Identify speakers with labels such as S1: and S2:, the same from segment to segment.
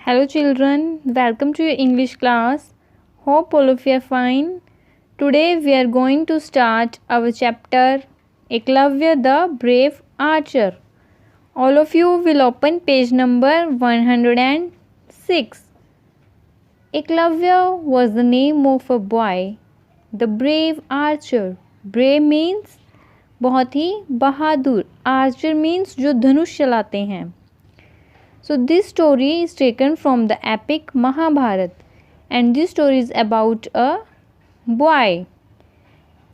S1: Hello children, welcome to your English class. Hope all of you are fine. Today we are going to start our chapter Eklavya the Brave Archer. All of you will open page number 106. Eklavya was the name of a boy, the brave archer. Brave means बहुत ही बहादुर. Archer means जो धनुष चलाते हैं. So this story is taken from the epic Mahabharat, and this story is about a boy,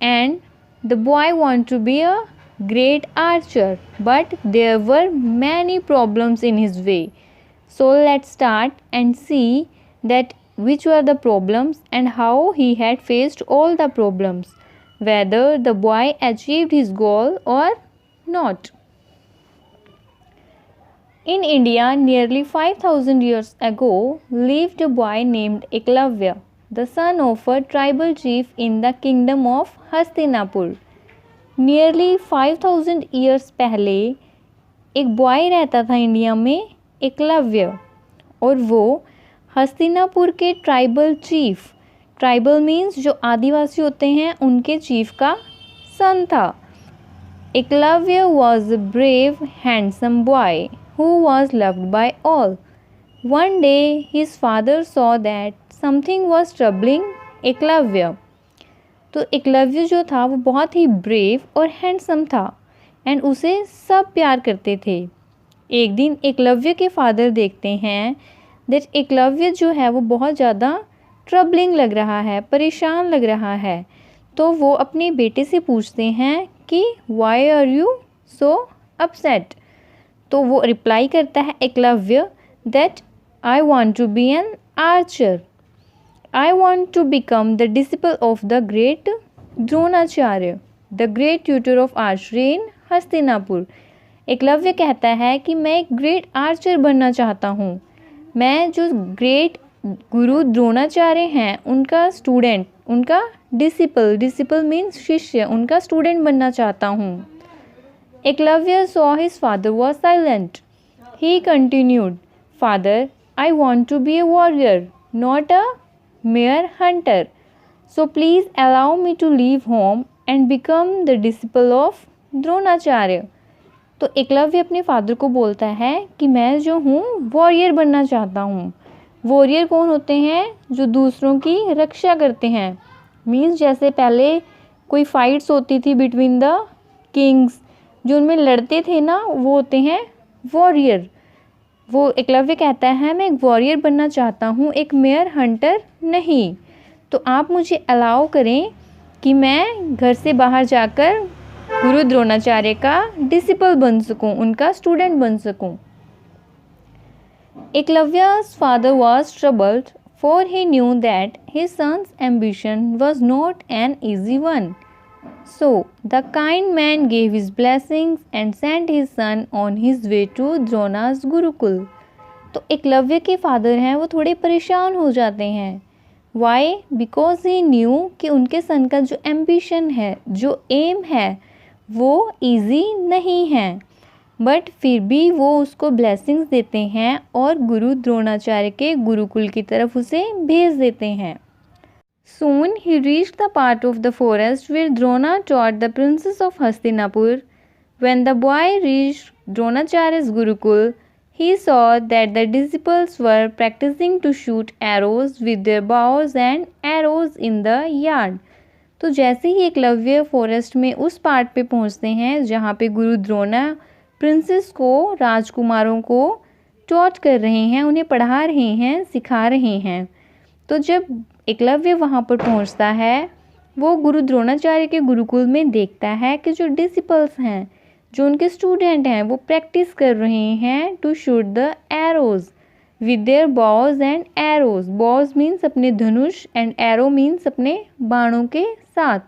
S1: and the boy want to be a great archer, but there were many problems in his way. So let's start and see that which were the problems and how he had faced all the problems, whether the boy achieved his goal or not. In India, nearly 5,000 years ago, lived a boy named Eklavya, the son of a tribal chief in the kingdom of Hastinapur. Nearly 5,000 years पहले एक boy रहता था India में, एकलव्य, और वो हस्तिनापुर के tribal chief, tribal means जो आदिवासी होते हैं उनके चीफ का सन था. Eklavya was a brave handsome boy who was loved by all. One day his father saw that something was troubling Eklavya. तो एकलव्य जो था वो बहुत ही ब्रेव और हैंडसम था एंड उसे सब प्यार करते थे. एक दिन एकलव्य के फादर देखते हैं दैट एकलव्य जो है वो बहुत ज़्यादा ट्रबलिंग लग रहा है, परेशान लग रहा है. तो वो अपने बेटे से पूछते हैं कि why are you so upset. तो वो रिप्लाई करता है Eklavya that I want to be an archer. I want to become the disciple of the great Dronacharya, the great tutor of archery in Hastinapur. Eklavya कहता है कि मैं एक ग्रेट आर्चर बनना चाहता हूँ. मैं जो ग्रेट गुरु द्रोणाचार्य हैं उनका स्टूडेंट, उनका डिसिपल मीन्स शिष्य, उनका स्टूडेंट बनना चाहता हूँ. Eklavya saw his father was silent. He continued, Father, I want to be a warrior, not a mere hunter. So please allow me to leave home and become the disciple of Dronacharya. तो एकलव्य अपने father को बोलता है कि मैं जो हूँ warrior बनना चाहता हूँ. वॉरियर कौन होते हैं? जो दूसरों की रक्षा करते हैं. मीन्स जैसे पहले कोई फाइट्स होती थी बिटवीन द किंग्स, जो उनमें लड़ते थे ना, वो होते हैं वॉरियर. वो एकलव्य कहता है मैं एक वॉरियर बनना चाहता हूँ, एक मेयर हंटर नहीं. तो आप मुझे अलाउ करें कि मैं घर से बाहर जाकर गुरु द्रोणाचार्य का डिसिपल बन सकूँ, उनका स्टूडेंट बन सकूँ. एकलव्य's father was troubled, for he knew that his son's ambition was not an easy one. So the kind man gave his blessings and sent his son on his way to द्रोणा's Gurukul. तो एकलव्य के father हैं वो थोड़े परेशान हो जाते हैं. Why? Because he knew कि उनके सन का जो एम्बिशन है, जो एम है, वो ईजी नहीं है. बट फिर भी वो उसको ब्लेसिंग्स देते हैं और गुरु द्रोणाचार्य के गुरुकुल की तरफ उसे भेज देते हैं. Soon he reached the part of the forest where Drona taught the princess of Hastinapur. When the boy reached Dronacharya's Gurukul, he saw that the disciples were practicing to shoot arrows with their bows and arrows in the yard. तो जैसे ही Eklavya forest में उस part पे पहुंचते हैं जहाँ पे गुरु Drona princess को, राजकुमारों को टॉट कर रहे हैं, उन्हें पढ़ा रहे हैं, सिखा रहे हैं. तो जब एकलव्य वहाँ पर पहुँचता है, वो गुरु द्रोणाचार्य के गुरुकुल में देखता है कि जो डिसिपल्स हैं, जो उनके स्टूडेंट हैं, वो प्रैक्टिस कर रहे हैं to shoot the arrows with their bows and arrows. Bows means अपने धनुष एंड एरो मीन्स अपने बाणों के साथ.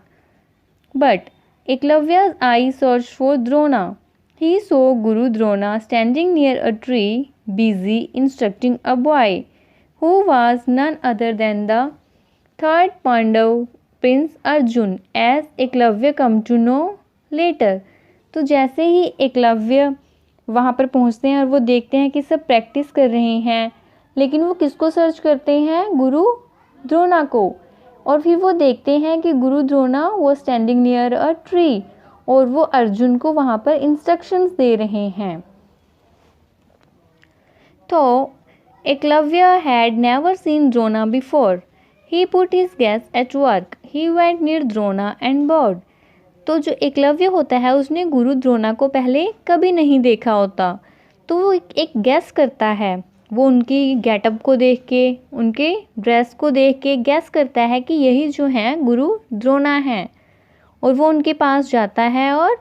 S1: बट एकलव्य's eye searched for Drona. He saw Guru Drona standing near a tree, busy instructing a boy, who was none other than the third Pandav, Prince Arjun, as Eklavya come to know later. तो जैसे ही एकलव्य वहाँ पर पहुँचते हैं और वो देखते हैं कि सब प्रैक्टिस कर रहे हैं, लेकिन वो किसको सर्च करते हैं? गुरु द्रोणा को। और फिर वो देखते हैं कि गुरु द्रोणा वो स्टैंडिंग नियर अ ट्री और वो अर्जुन को वहाँ पर इंस्ट्रक्शंस दे रहे हैं। तो Eklavya had never seen Drona before. He put his guess at work. He went near Drona and bowed. तो जो एकलव्य होता है उसने गुरु द्रोणा को पहले कभी नहीं देखा होता, तो वो एक गैस करता है। वो उनकी गेटअप को देख के, उनके ड्रेस को देख के गैस करता है कि यही जो हैं गुरु द्रोणा हैं, और वो उनके पास जाता है और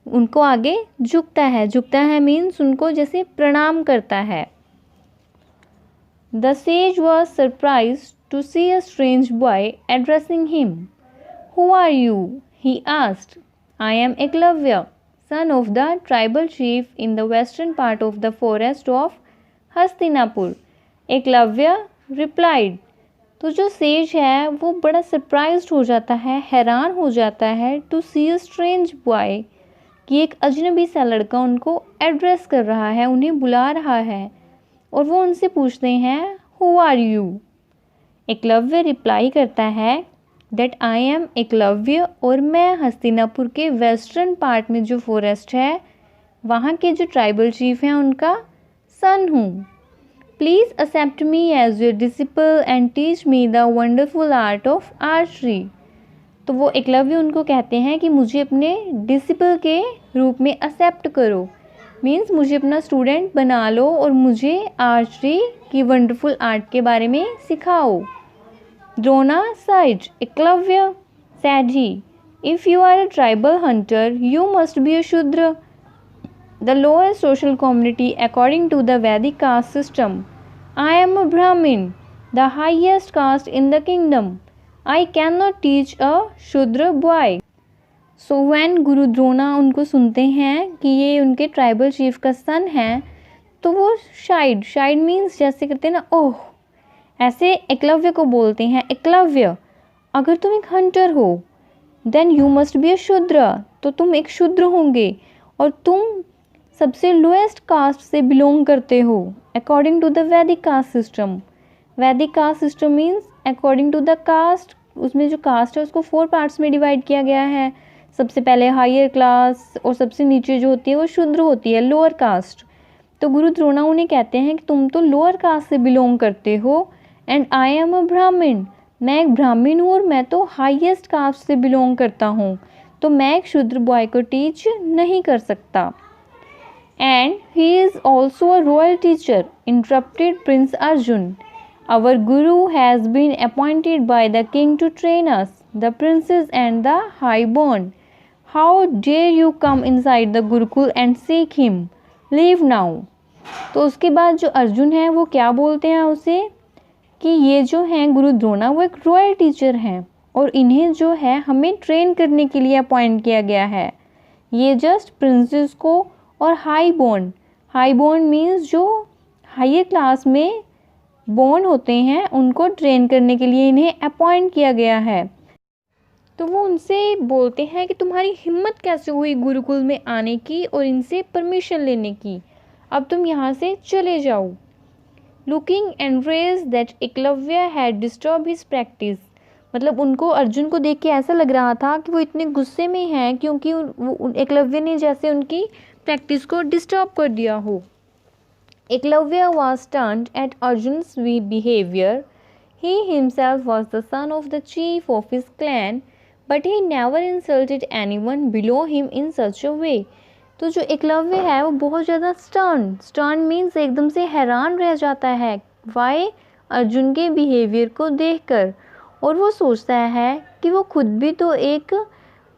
S1: उनको आगे झुकता है। झुकता है मीन्स उनको जैसे प्रणाम करता है। The sage was surprised to see a strange boy addressing him. Who are you? He asked. I am Eklavya, son of the tribal chief in the western part of the forest of Hastinapur. Eklavya replied. तो जो says है वो बड़ा surprised हो जाता है, हैरान हो जाता है to see a strange boy, कि एक अजनबी सा लड़का उनको एड्रेस कर रहा है, उन्हें बुला रहा है। और वो उनसे पूछते हैं who are you? Eklavya reply करता है दैट आई एम एकलव्य, और मैं हस्तिनापुर के वेस्टर्न पार्ट में जो फॉरेस्ट है वहाँ के जो ट्राइबल चीफ हैं उनका सन हूँ। Please accept me as your disciple and teach me the wonderful art of archery. तो वो एकलव्य उनको कहते हैं कि मुझे अपने डिसिपल के रूप में एक्सेप्ट करो, मीन्स मुझे अपना स्टूडेंट बना लो और मुझे आर्चरी की वंडरफुल आर्ट के बारे में सिखाओ। Drona said Eklavya said he, if you are a tribal hunter you must be a Shudra, the lowest social community according to the Vedic caste system. I am a Brahmin, the highest caste in the kingdom. I can not teach a Shudra boy. So when गुरु द्रोणा उनको सुनते हैं कि ये उनके tribal chief का सन है, तो वो शाइड मीन्स जैसे करते हैं ना, ओह, ऐसे एकलव्य को बोलते हैं, एकलव्य अगर तुम एक हंटर हो then you must be a Shudra, तो तुम एक शूद्र होंगे और तुम सबसे लोएस्ट कास्ट से बिलोंग करते हो according to the Vedic caste system. Vedic caste system means according to the caste, उसमें जो कास्ट है उसको 4 पार्ट्स में डिवाइड किया गया है। सबसे पहले हायर क्लास और सबसे नीचे जो होती है वो शूद्र होती है, लोअर कास्ट। तो गुरु द्रोणा उन्हें कहते हैं कि तुम तो लोअर कास्ट से बिलोंग करते हो एंड आई एम अ ब्राह्मण, मैं एक ब्राह्मण हूँ और मैं तो हाईएस्ट कास्ट से बिलोंग करता हूँ, तो मैं एक शूद्र बॉय को टीच नहीं कर सकता। And he is also a royal teacher, interrupted prince Arjun. Our guru has been appointed by the king to train us, the princes and the high born. How dare you come inside the gurukul and seek him, leave now. तो उसके बाद जो अर्जुन है वो क्या बोलते हैं उसे कि ये जो हैं गुरु द्रोणा वो एक रॉयल टीचर हैं और इन्हें जो है हमें ट्रेन करने के लिए अपॉइंट किया गया है। ये जस्ट प्रिंसेस को और हाई बॉर्न मीन्स जो हायर क्लास में बॉर्न होते हैं उनको ट्रेन करने के लिए इन्हें अपॉइंट किया गया है। तो वो उनसे बोलते हैं कि तुम्हारी हिम्मत कैसे हुई गुरुकुल में आने की और इनसे परमिशन लेने की, अब तुम यहाँ से चले जाओ। Looking enraged that Eklavya had disturb his practice, मतलब उनको अर्जुन को देख के ऐसा लग रहा था कि वो इतने गुस्से में हैं क्योंकि एकलव्य ने जैसे उनकी प्रैक्टिस को डिस्टर्ब कर दिया हो। Eklavya was stunned at Arjun's behavior. He himself was the son of the chief of his clan, but he never insulted anyone below him in such a way. तो जो एकलव्य है वो बहुत ज़्यादा स्टर्न मीन्स एकदम से हैरान रह जाता है वाई अर्जुन के बिहेवियर को देखकर, और वो सोचता है कि वो खुद भी तो एक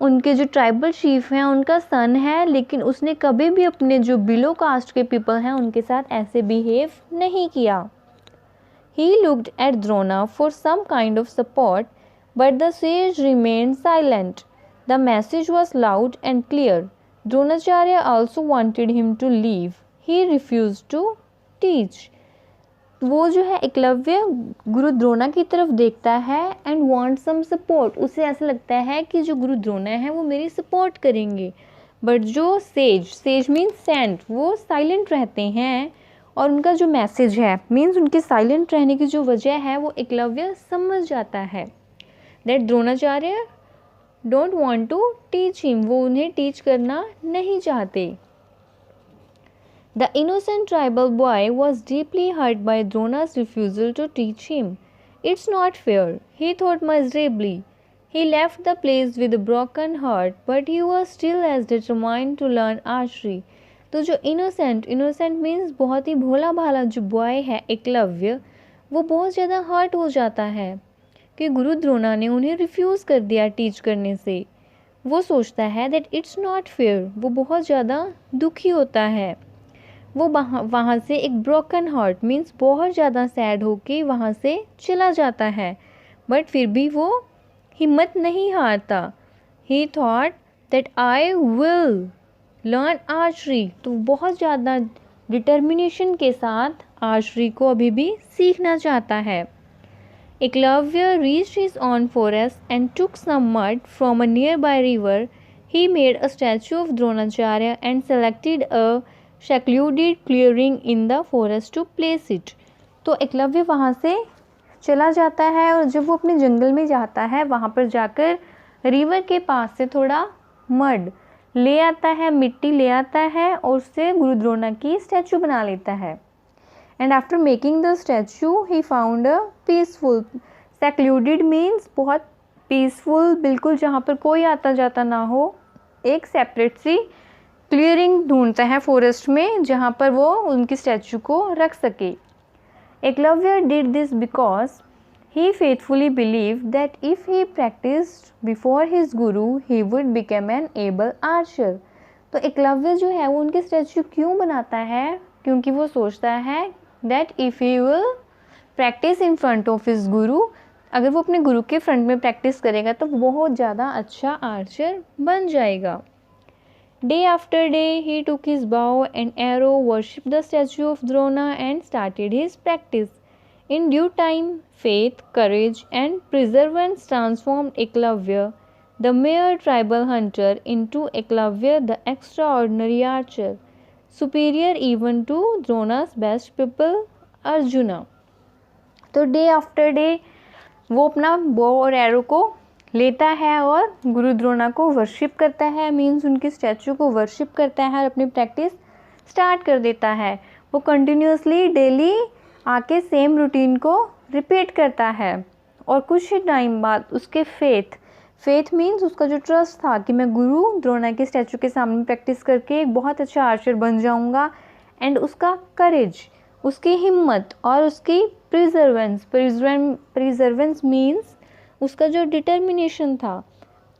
S1: उनके जो ट्राइबल चीफ हैं उनका सन है, लेकिन उसने कभी भी अपने जो बिलो कास्ट के पीपल हैं उनके साथ ऐसे बिहेव नहीं किया। He looked at Drona for some kind of support, but the sage remained silent. The message was loud and clear. Dronacharya also wanted him to leave. He refused to teach. वो जो है एकलव्य गुरु द्रोणा की तरफ देखता है and want some support, उसे ऐसा लगता है कि जो गुरु द्रोणा है वो मेरी सपोर्ट करेंगे, बट जो सेज मीन्स सेंट वो साइलेंट रहते हैं और उनका जो मैसेज है मीन्स उनके साइलेंट रहने की जो वजह है वो एकलव्य समझ जाता है that Dronacharya don't want to teach him, वो उन्हें टीच करना नहीं चाहते। The innocent tribal boy was deeply hurt by Drona's refusal to teach him. It's not fair, he thought miserably. He left the place with a broken heart, but he was still as determined to learn archery. तो जो innocent means बहुत ही भोला भाला जो boy है एकलव्य, वो बहुत ज़्यादा hurt हो जाता है कि गुरु द्रोणा ने उन्हें रिफ्यूज़ कर दिया टीच करने से। वो सोचता है दैट इट्स नॉट फेयर, वो बहुत ज़्यादा दुखी होता है। वो वहाँ से एक ब्रोकन हार्ट मीन्स बहुत ज़्यादा सैड होके वहाँ से चला जाता है, बट फिर भी वो हिम्मत नहीं हारता। ही thought that I will learn archery, तो बहुत ज़्यादा डिटर्मिनेशन के साथ आर्चरी को अभी भी सीखना चाहता है। Eklavya reached his own forest and took some mud from a nearby river. He made a statue of Dronacharya and selected a secluded clearing in the forest to place it. तो एकलव्य वहाँ से चला जाता है और जब वो अपने जंगल में जाता है वहाँ पर जाकर रिवर के पास से थोड़ा मड ले आता है, मिट्टी ले आता है और उससे गुरु द्रोणा की स्टैचू बना लेता है। And after making the statue he found a peaceful, secluded means बहुत पीसफुल, बिल्कुल जहाँ पर कोई आता जाता ना हो, एक सेपरेट सी क्लियरिंग ढूंढता है फॉरेस्ट में जहाँ पर वो उनकी स्टैचू को रख सके। Eklavya did this because he faithfully believed that if he practised before his guru he would become an able archer. तो एकलव्य जो है वो उनके स्टैचू क्यों बनाता है, क्योंकि वो सोचता है that if he will practice in front of his गुरु, अगर वो अपने गुरु के फ्रंट में प्रैक्टिस करेगा तो बहुत ज़्यादा अच्छा आर्चर बन जाएगा। Day after day he took his bow and arrow, worshipped the statue of Drona and started his practice. In due time, faith, courage and perseverance transformed Eklavya, the mere tribal hunter, into Eklavya, the extraordinary archer, superior even to Drona's best pupil Arjuna. तो day after day वो अपना बो और arrow को लेता है और गुरु द्रोणा को वर्शिप करता है, मीन्स उनकी स्टैचू को वर्शिप करता है और अपनी प्रैक्टिस स्टार्ट कर देता है। वो कंटिन्यूसली डेली आके सेम रूटीन को रिपीट करता है और कुछ ही टाइम बाद उसके फेथ मीन्स उसका जो ट्रस्ट था कि मैं गुरु द्रोणा के स्टैचू के सामने प्रैक्टिस करके एक बहुत अच्छा आर्चर बन जाऊंगा, एंड उसका करेज, उसकी हिम्मत और उसकी प्रिजर्वेंस मीन्स उसका जो डिटर्मिनेशन था,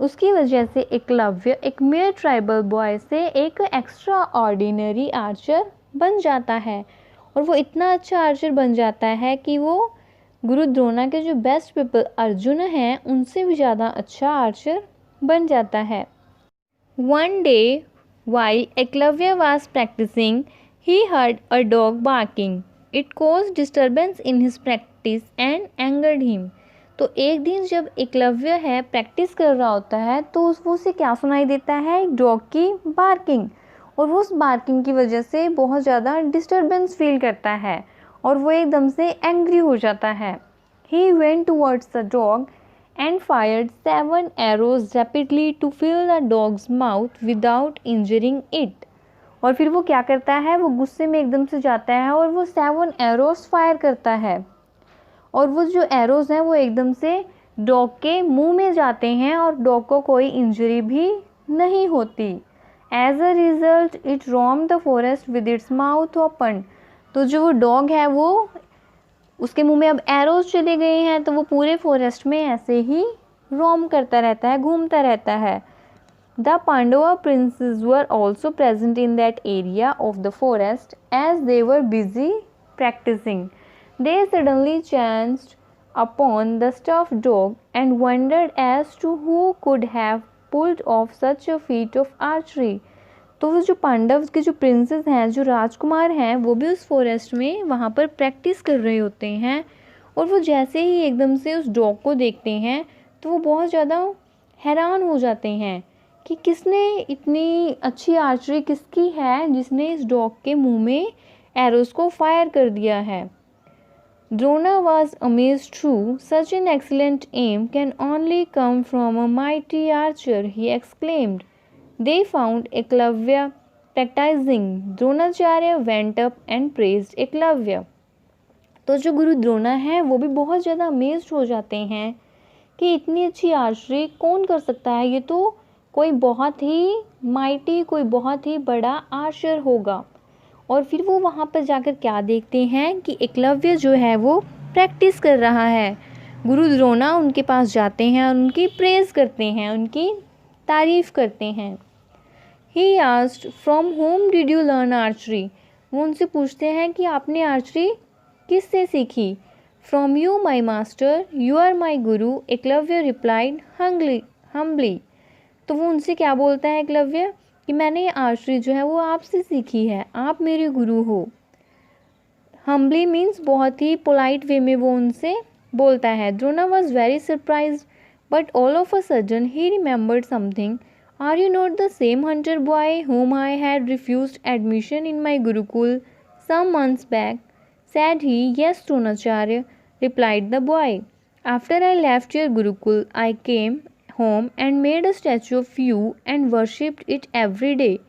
S1: उसकी वजह से एकलव्य एक मेयर ट्राइबल बॉय से एक एक्स्ट्रा ऑर्डिनरी आर्चर बन जाता है। और वो इतना अच्छा आर्चर बन जाता है कि वो गुरु द्रोणा के जो बेस्ट पीपल अर्जुन हैं उनसे भी ज़्यादा अच्छा आर्चर बन जाता है। One day while Eklavya was practising he heard a dog barking, it caused disturbance in his practice and angered him. तो एक दिन जब एकलव्य है प्रैक्टिस कर रहा होता है तो वो उसे क्या सुनाई देता है, एक डॉग की बार्किंग, और वो उस बार्किंग की वजह से बहुत ज़्यादा डिस्टर्बेंस फील करता है और वो एकदम से एंग्री हो जाता है। He went towards the dog and fired 7 arrows rapidly to fill the dog's mouth without injuring it. और फिर वो क्या करता है, वो गुस्से में एकदम से जाता है और वो 7 एरोज फायर करता है और वो जो एरोज़ हैं वो एकदम से डॉग के मुंह में जाते हैं और डॉग को कोई इंजरी भी नहीं होती। As a result it roam the forest with its mouth open. तो जो वो डॉग है वो उसके मुंह में अब एरोज़ चले गए हैं तो वो पूरे फॉरेस्ट में ऐसे ही रोम करता रहता है, घूमता रहता है। The Pandava princes were also present in that area of the forest as they were busy practising. They suddenly chanced upon the stuffed dog and wondered as to who could have pulled off such a feat of archery. तो वो जो पांडव के जो princess हैं, जो राजकुमार हैं, वो भी उस फॉरेस्ट में वहाँ पर प्रैक्टिस कर रहे होते हैं और वो जैसे ही एकदम से उस डॉग को देखते हैं तो वो बहुत ज़्यादा हैरान हो जाते हैं कि किसने इतनी अच्छी आर्चरी किसकी है जिसने इस डॉग के मुंह में एरोस को फायर कर दिया है। Drona was amazed to such an excellent aim can only come from a mighty archer, he exclaimed. They found Eklavya practising. Dronacharya went up and praised Eklavya. तो जो गुरु द्रोणा है वो भी बहुत ज़्यादा अमेज्ड हो जाते हैं कि इतनी अच्छी आर्चरी कौन कर सकता है, ये तो कोई बहुत ही माइटी, कोई बहुत ही बड़ा आर्चर होगा। और फिर वो वहाँ पर जाकर क्या देखते हैं कि एकलव्य जो है वो प्रैक्टिस कर रहा है। गुरु द्रोणा उनके पास जाते हैं और उनकी प्रेज़ करते हैं, उनकी तारीफ़ करते हैं। He asked from whom did you learn archery. वो उनसे पूछते हैं कि आपने आर्चरी किससे सीखी। From you my master, you are my guru, Eklavya replied humbly. तो वो उनसे क्या बोलता है एकलव्य कि मैंने ये आर्चरी जो है वो आपसे सीखी है, आप मेरे गुरु हो। हम्बली मीन्स बहुत ही पोलाइट वे में वो उनसे बोलता है। Drona was very surprise but all of a sudden he remembered something. Are you not the same hunter boy whom I had refused admission in my Gurukul some months back? Said he. Yes, Dronacharya, replied the boy. After I left your Gurukul, I came home and made a statue of you and worshipped it every day.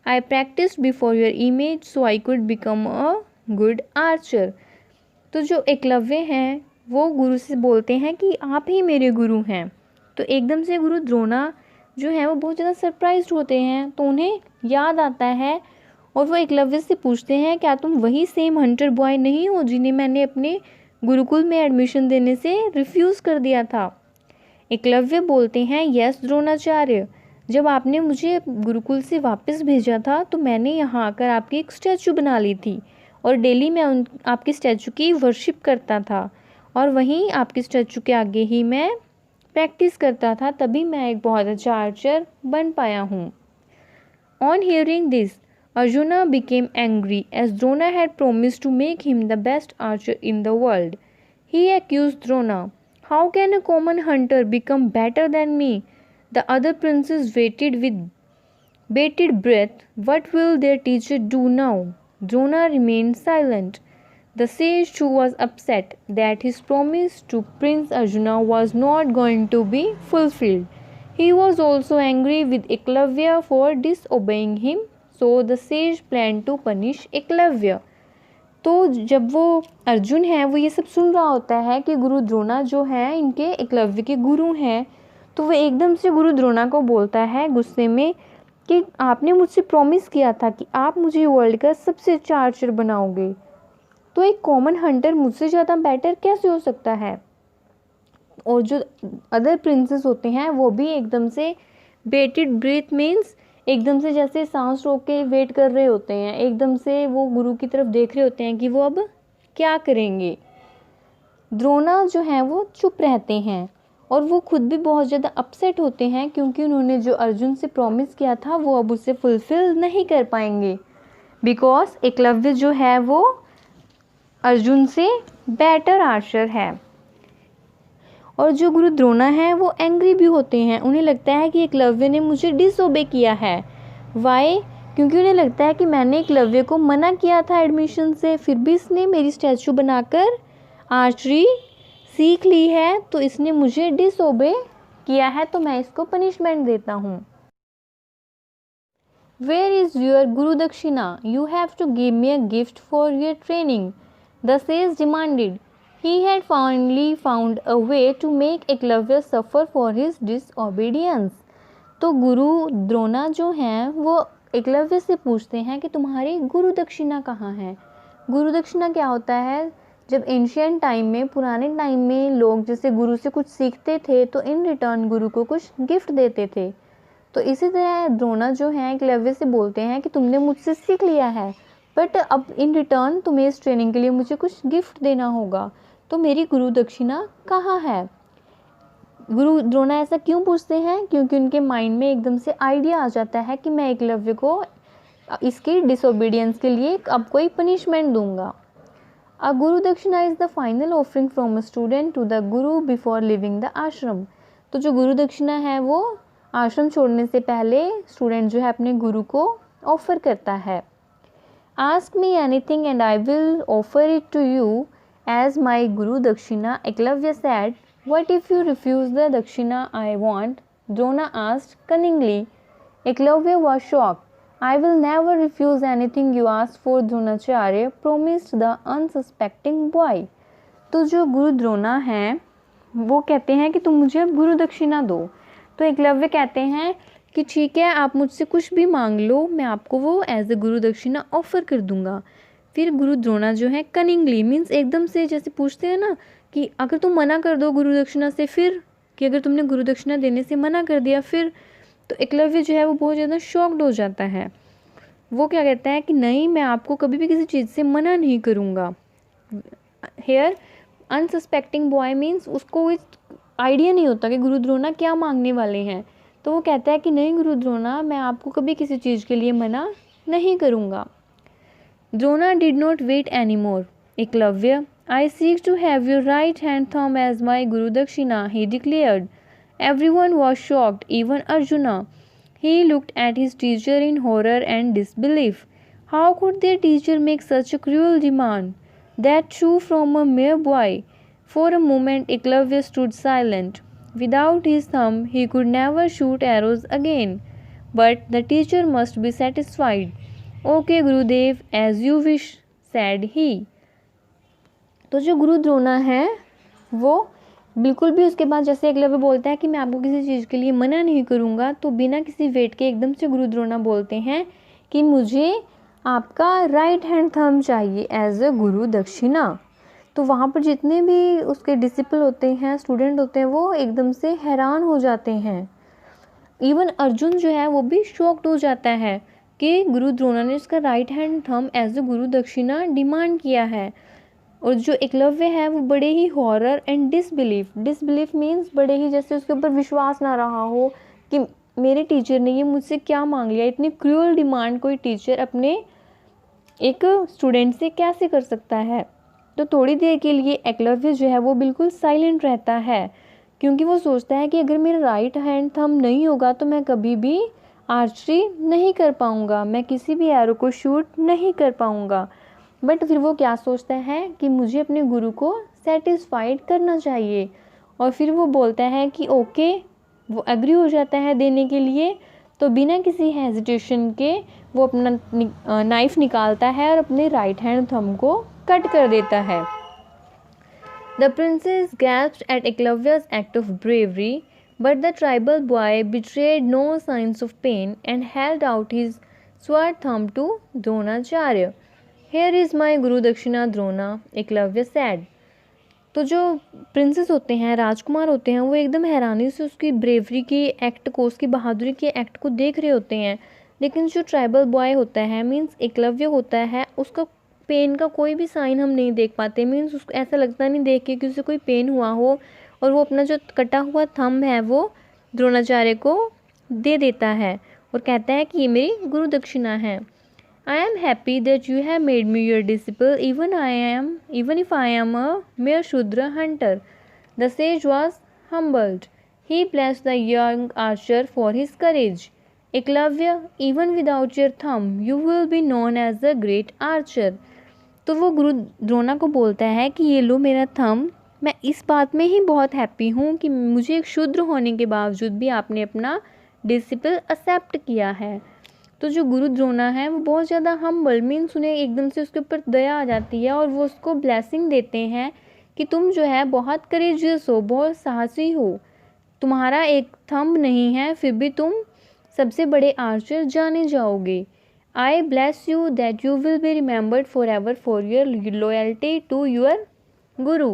S1: I practiced before your image so I could become a good archer. तो जो एकलव्य हैं वो गुरु से बोलते हैं कि आप ही मेरे गुरु हैं। तो एकदम से गुरु द्रोणा जो है वो बहुत ज़्यादा सरप्राइज्ड होते हैं, तो उन्हें याद आता है और वो एकलव्य से पूछते हैं क्या तुम वही सेम हंटर बॉय नहीं हो जिन्हें मैंने अपने गुरुकुल में एडमिशन देने से रिफ्यूज़ कर दिया था। एकलव्य बोलते हैं यस द्रोणाचार्य, जब आपने मुझे गुरुकुल से वापस भेजा था तो मैंने यहाँ आकर आपकी एक स्टैचू बना ली थी और डेली मैं आपकी स्टैचू की वर्शिप करता था और वहीं आपकी स्टैचू के आगे ही मैं प्रैक्टिस करता था, तभी मैं एक बहुत अच्छा आर्चर बन पाया हूँ। On hearing this Arjuna became angry as Drona had promised to make him the best archer in the world. He accused Drona. How can a common hunter become better than me? The other princes waited with bated breath. What will their teacher do now? Drona remained silent. The sage too was upset that his promise to Prince Arjuna was not going to be fulfilled. He was also angry with Eklavya for disobeying him. So the sage planned to punish Eklavya. तो जब वो अर्जुन है वो ये सब सुन रहा होता है कि गुरु द्रोणा जो है इनके एकलव्य के गुरु हैं, तो वो एकदम से गुरु द्रोणा को बोलता है गुस्से में कि आपने मुझसे प्रॉमिस किया था कि आप मुझे वर्ल्ड का सबसे अच्छा आर्चर बनाओगे, तो एक कॉमन हंटर मुझसे ज़्यादा बेटर कैसे हो सकता है। और जो अदर प्रिंसेस होते हैं वो भी एकदम से बेटेड ब्रीथ मीन्स एकदम से जैसे सांस रोक के वेट कर रहे होते हैं, एकदम से वो गुरु की तरफ देख रहे होते हैं कि वो अब क्या करेंगे। द्रोणा जो है वो चुप रहते हैं और वो खुद भी बहुत ज़्यादा अपसेट होते हैं क्योंकि उन्होंने जो अर्जुन से प्रॉमिस किया था वो अब उसे फुलफिल नहीं कर पाएंगे, बिकॉज एकलव्य जो है वो अर्जुन से बेटर आर्चर है। और जो गुरु द्रोणा है वो एंग्री भी होते हैं, उन्हें लगता है कि एकलव्य ने मुझे डिसओबे किया है। वाई? क्योंकि उन्हें लगता है कि मैंने एकलव्य को मना किया था एडमिशन से, फिर भी इसने मेरी स्टैचू बनाकर आर्चरी सीख ली है, तो इसने मुझे डिसओबे किया है, तो मैं इसको पनिशमेंट देता हूँ। Where is your guru dakshina? You have to give me a gift for your training, the sage demanded. He had finally found a way to make Eklavya suffer for his disobedience. तो गुरु द्रोणा जो हैं वो एकलव्य से पूछते हैं कि तुम्हारी गुरु दक्षिणा कहाँ है। गुरु दक्षिणा क्या होता है? जब एंशियंट टाइम में, पुराने टाइम में लोग जैसे गुरु से कुछ सीखते थे तो इन रिटर्न गुरु को कुछ गिफ्ट देते थे, तो इसी तरह द्रोणा जो हैं एकलव्य से बोलते हैं कि तुमने मुझसे सीख लिया है, बट अब इन रिटर्न तुम्हें इस ट्रेनिंग के लिए मुझे कुछ गिफ्ट देना होगा, तो मेरी गुरु दक्षिणा कहाँ है। गुरु द्रोणा ऐसा क्यों पूछते हैं? क्योंकि उनके माइंड में एकदम से आइडिया आ जाता है कि मैं एकलव्य को इसकी डिसोबीडियंस के लिए अब कोई पनिशमेंट दूंगा। A guru dakshina is the final offering from a student to the guru before leaving the ashram. तो जो गुरु दक्षिणा है वो आश्रम छोड़ने से पहले स्टूडेंट जो है अपने गुरु को ऑफर करता है। Ask me anything and I will offer it to you as my Guru Dakshina, Eklavya said. What if you refuse the Dakshina I want? Drona asked cunningly. Eklavya was shocked. I will never refuse anything you ask for, Dronacharya promised the unsuspecting boy. तो जो गुरु द्रोणा हैं वो कहते हैं कि तुम मुझे अब गुरु दक्षिणा दो। तो एकलव्य कहते हैं कि ठीक है, आप मुझसे कुछ भी मांग लो, मैं आपको वो एज ए गुरु दक्षिणा ऑफर कर दूंगा। फिर गुरु द्रोणा जो है कनिंगली मीन्स एकदम से जैसे पूछते हैं ना कि अगर तुम मना कर दो गुरु दक्षिणा से, फिर कि अगर तुमने गुरु दक्षिणा देने से मना कर दिया फिर, तो एकलव्य जो है वो बहुत ज़्यादा शॉक्ड हो जाता है। वो क्या कहता है कि नहीं, मैं आपको कभी भी किसी चीज़ से मना नहीं करूँगा। हेयर अनसस्पेक्टिंग बॉय मीन्स उसको आइडिया नहीं होता कि गुरु द्रोणा क्या मांगने वाले हैं। तो वो कहता है कि नहीं गुरु द्रोणा, मैं आपको कभी किसी चीज़ के लिए मना नहीं करूँगा। Drona did not wait any more. Eklavya, I seek to have your right hand thumb as my guru dakshina, he declared. Everyone was shocked, even Arjuna. He looked at his teacher in horror and disbelief. How could their teacher make such a cruel demand? That too from a mere boy. For a moment Eklavya stood silent. Without his thumb he could never shoot arrows again. But the teacher must be satisfied. Okay Gurudev, as you wish, said he. तो जो गुरु द्रोणा है वो बिल्कुल भी उसके बाद जैसे एकलव्य बोलता है कि मैं आपको किसी चीज़ के लिए मना नहीं करूँगा, तो बिना किसी वेट के एकदम से गुरु द्रोणा बोलते हैं कि मुझे आपका राइट हैंड थंब चाहिए एज अ गुरु दक्षिणा। तो वहाँ पर जितने भी उसके डिसिपल होते हैं, स्टूडेंट होते हैं, वो एकदम से हैरान हो जाते हैं। इवन अर्जुन जो है वो भी शॉक्ड हो जाता है कि गुरु द्रोणा ने उसका right hand thumb as a guru dakshina demand किया है। और जो एकलव्य है वो बड़े ही हॉरर एंड डिसबिलीफ मीन्स बड़े ही जैसे उसके ऊपर विश्वास ना रहा हो कि मेरे टीचर ने ये मुझसे क्या मांग लिया। इतनी क्रूअल डिमांड कोई टीचर अपने एक स्टूडेंट से कैसे कर सकता है। तो थोड़ी देर के लिए एकलव्य जो है वो बिल्कुल साइलेंट रहता है, क्योंकि वो सोचता है कि अगर मेरा राइट हैंड थंब नहीं होगा तो मैं कभी भी आर्चरी नहीं कर पाऊँगा, मैं किसी भी एरो को शूट नहीं कर पाऊँगा। बट फिर वो क्या सोचता है कि मुझे अपने गुरु को सेटिस्फाइड करना चाहिए, और फिर वो बोलता है कि ओके, वो एग्री हो जाता है देने के लिए। तो बिना किसी हेजिटेशन के वो अपना नाइफ निकालता है और अपने राइट हैंड थंब को कट कर देता है। The princess gasped at Eklavya's act of bravery, but the tribal boy betrayed no signs of pain and held out his sword thumb to Dronacharya. Here is my Guru Dakshina Drona, Eklavya said. तो जो princess होते हैं, राजकुमार होते हैं, वो एकदम हैरानी से उसकी ब्रेवरी की एक्ट को, उसकी बहादुरी के एक्ट को देख रहे होते हैं। लेकिन जो ट्राइबल बॉय होता है मीन्स एकलव्य होता है, उसका पेन का कोई भी साइन हम नहीं देख पाते। मीन्स उसको ऐसा लगता नहीं देख के कि उसे कोई पेन हुआ हो, और वो अपना जो कटा हुआ थंब है वो द्रोणाचार्य को दे देता है और कहता है कि ये मेरी गुरु दक्षिणा है। I am happy that you have made me your disciple, even if I am a mere Shudra hunter. The sage was humbled. He blessed the young archer for his courage. Eklavya, even without your thumb, you will be known as a great archer. तो वो गुरु द्रोणा को बोलता है कि ये लो मेरा thumb, मैं इस बात में ही बहुत हैप्पी हूँ कि मुझे एक शूद्र होने के बावजूद भी आपने अपना डिसिपल एक्सेप्ट किया है। तो जो गुरु द्रोणा है वो बहुत ज़्यादा हम्बल मीन्स उन्हें एकदम से उसके ऊपर दया आ जाती है, और वो उसको ब्लेसिंग देते हैं कि तुम जो है बहुत करेजियस हो, बहुत साहसी हो, तुम्हारा एक थंब नहीं है फिर भी तुम सबसे बड़े आर्चर जाने जाओगे। I bless you that you will be remembered for ever for your loyalty to your guru,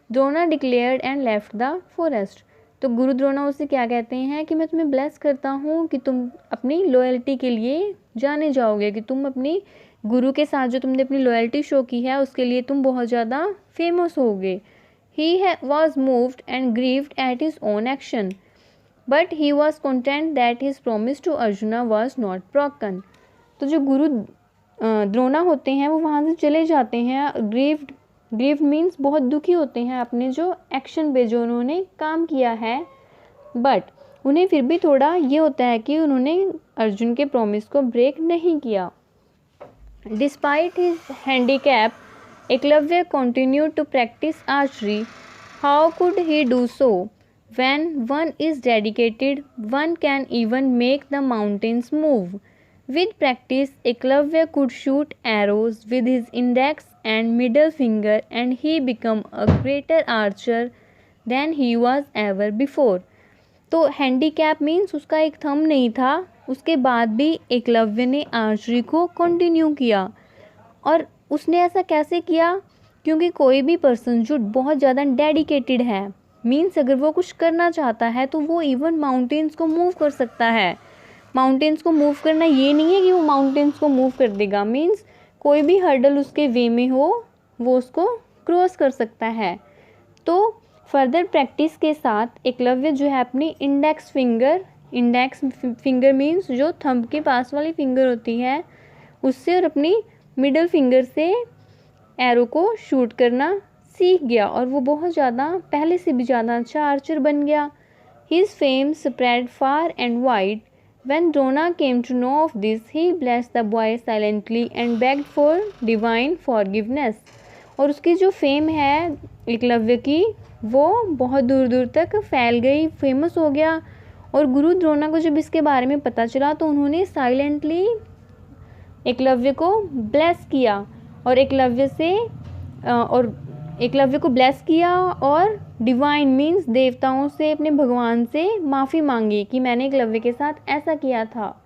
S1: Drona declared and left the forest. तो गुरु द्रोणा उसे क्या कहते हैं कि मैं तुम्हें ब्लेस करता हूँ कि तुम अपनी लॉयल्टी के लिए जाने जाओगे, कि तुम अपनी गुरु के साथ जो तुमने अपनी लॉयल्टी शो की है उसके लिए तुम बहुत ज़्यादा फेमस होगे। He was moved and grieved at his own action, but he was content that his promise to Arjuna was not broken. तो जो गुरु द्रोणा होते हैं वो वहाँ से चले जाते हैं। ग्रीव्ड मीन्स बहुत दुखी होते हैं अपने जो एक्शन पे जो उन्होंने काम किया है, बट उन्हें फिर भी थोड़ा ये होता है कि उन्होंने अर्जुन के प्रॉमिस को ब्रेक नहीं किया। Despite his handicap, Eklavya continued to practice archery. How could he do so? When one is dedicated, one can even make the mountains move. With practice, Eklavya could shoot arrows with his index and middle finger, and he became a greater archer than he was ever before. तो handicap means उसका एक thumb नहीं था, उसके बाद भी एकलव्य ने archery को कंटिन्यू किया. और उसने ऐसा कैसे किया? क्योंकि कोई भी पर्सन जो बहुत ज़्यादा डेडिकेटेड है, मीन्स अगर वो कुछ करना चाहता है तो वो इवन माउंटेन्स को मूव कर सकता है. माउंटेन्स को मूव करना ये नहीं है कि वो माउंटेन्स को मूव कर देगा, मीन्स कोई भी हर्डल उसके वे में हो वो उसको क्रॉस कर सकता है. तो फर्दर प्रैक्टिस के साथ एकलव्य जो है अपनी इंडेक्स फिंगर मीन्स जो थंब के पास वाली फिंगर होती है उससे और अपनी मिडल फिंगर से एरो को शूट करना सीख गया और वो बहुत ज़्यादा पहले से भी ज़्यादा अच्छा आर्चर बन गया. His fame spread far and wide. When Drona came to know of this, he blessed the boy silently and begged for divine forgiveness. और उसकी जो फेम है एकलव्य की वो बहुत दूर दूर तक फैल गई, फेमस हो गया. और गुरु द्रोणा को जब इसके बारे में पता चला तो उन्होंने साइलेंटली एकलव्य को ब्लेस किया और एकलव्य को ब्लेस किया और डिवाइन मीन्स देवताओं से, अपने भगवान से माफ़ी मांगी कि मैंने एकलव्य के साथ ऐसा किया था.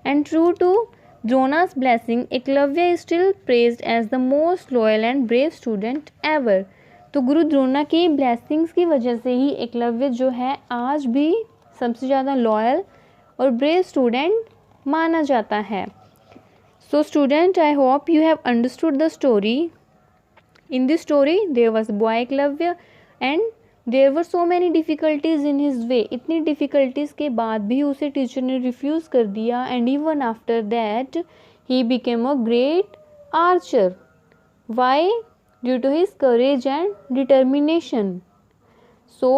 S1: And true to Drona's blessing, Eklavya is still praised as the most loyal and brave student ever. तो गुरु द्रोणा की ब्लेसिंग्स की वजह से ही एकलव्य जो है आज भी सबसे ज़्यादा लॉयल और ब्रेव स्टूडेंट माना जाता है. So student, I hope you have understood the story. In this story, there was boy Eklavya and there were so many difficulties in his way. इतनी difficulties के बाद भी उसे टीचर ने refuse कर दिया and even after that he became a great archer. Why? Due to his courage and determination. So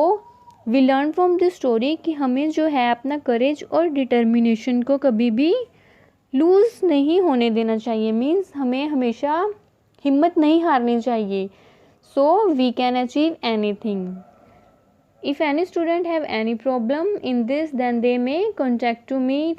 S1: we learn from this story कि हमें जो है अपना courage और determination को कभी भी lose नहीं होने देना चाहिए. मीन्स हमें हमेशा हिम्मत नहीं हारनी चाहिए. So we can achieve anything. If any student have any problem in this then they may contact to me.